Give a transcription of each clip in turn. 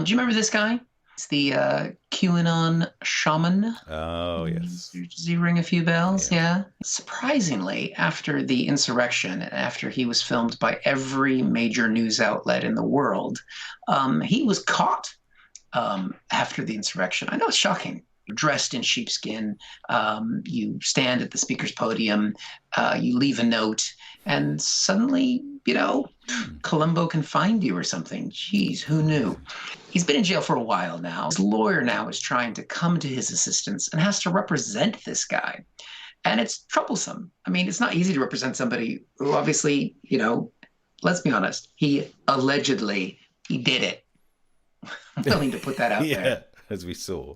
Do you remember this guy? It's the QAnon Shaman. Oh, yes. Does he ring a few bells? Yeah. Yeah. Surprisingly, after the insurrection, after he was filmed by every major news outlet in the world, he was caught after the insurrection. I know it's shocking. You're dressed in sheepskin, you stand at the speaker's podium, you leave a note, and suddenly, Columbo can find you or something. Jeez, who knew? He's been in jail for a while now. His lawyer now is trying to come to his assistance and has to represent this guy. And it's troublesome. I mean, it's not easy to represent somebody who obviously, let's be honest, he did it. I'm willing to put that out there. Yeah, as we saw.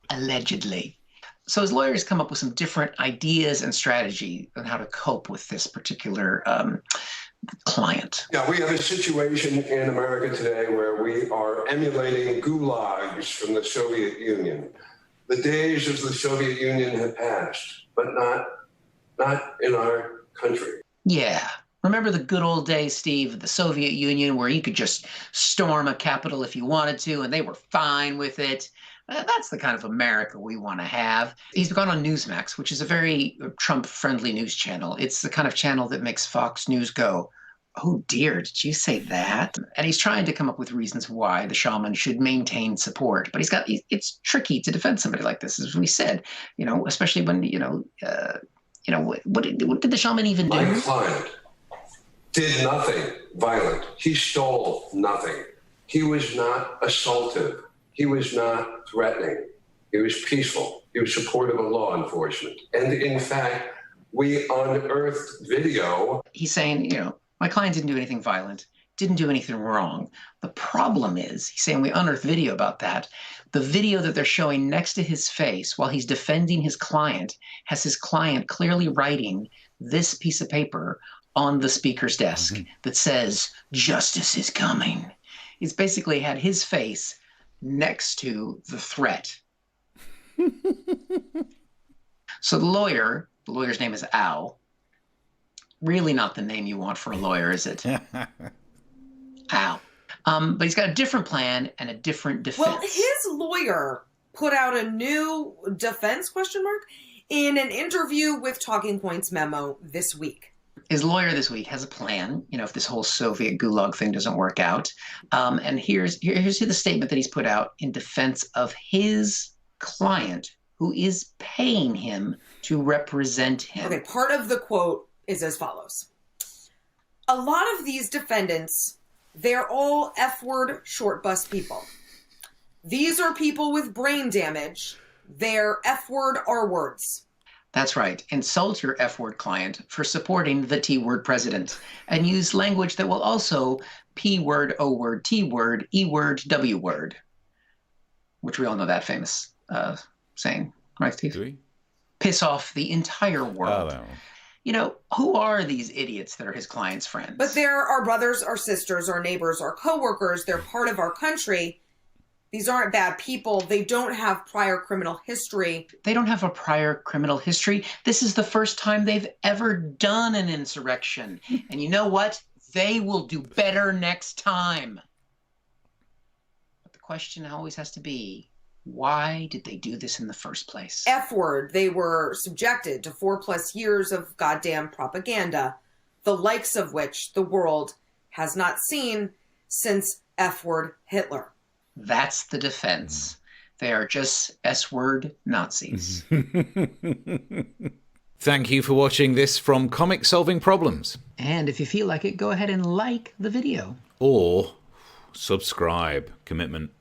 Allegedly. So his lawyers come up with some different ideas and strategy on how to cope with this particular client. Yeah, we have a situation in America today where we are emulating gulags from the Soviet Union. The days of the Soviet Union have passed, but not in our country. Yeah. Remember the good old days, Steve, the Soviet Union, where you could just storm a capital if you wanted to, and they were fine with it. That's the kind of America we want to have. He's gone on NewsMax, which is a very Trump-friendly news channel. It's the kind of channel that makes Fox News go, oh dear, did you say that? And he's trying to come up with reasons why the shaman should maintain support. But it's tricky to defend somebody like this, as we said, especially when, what did the shaman even do? My client did nothing violent. He stole nothing. He was not assaultive. He was not threatening. He was peaceful. He was supportive of law enforcement. And in fact, we unearthed video. He's saying, my client didn't do anything violent, didn't do anything wrong. The problem is, he's saying we unearthed video about that. The video that they're showing next to his face while he's defending his client has his client clearly writing this piece of paper on the speaker's desk that says, justice is coming. He's basically had his face next to the threat. So the lawyer's name is Al. Really not the name you want for a lawyer, is it? Al. But he's got a different plan and a different defense. Well, his lawyer put out a new defense, ? In an interview with Talking Points Memo this week. His lawyer this week has a plan, if this whole Soviet gulag thing doesn't work out. And here's the statement that he's put out in defense of his client, who is paying him to represent him. Okay, part of the quote is as follows. A lot of these defendants, they're all F-word short bus people. These are people with brain damage. They're F-word R-words. That's right. Insult your F-word client for supporting the T-word president and use language that will also P-word, O-word, T-word, E-word, W-word, which we all know that famous saying, right, Steve? Do we? Piss off the entire world. Oh, Who are these idiots that are his client's friends? But they're our brothers, our sisters, our neighbors, our coworkers. They're part of our country. These aren't bad people. They don't have prior criminal history. They don't have a prior criminal history. This is the first time they've ever done an insurrection. And you know what? They will do better next time. But the question always has to be, why did they do this in the first place? F-word. They were subjected to 4+ years of goddamn propaganda, the likes of which the world has not seen since F-word Hitler. That's the defense. They are just S-word Nazis. Thank you for watching this from Comic Solving Problems. And if you feel like it, go ahead and like the video. Or subscribe. Commitment.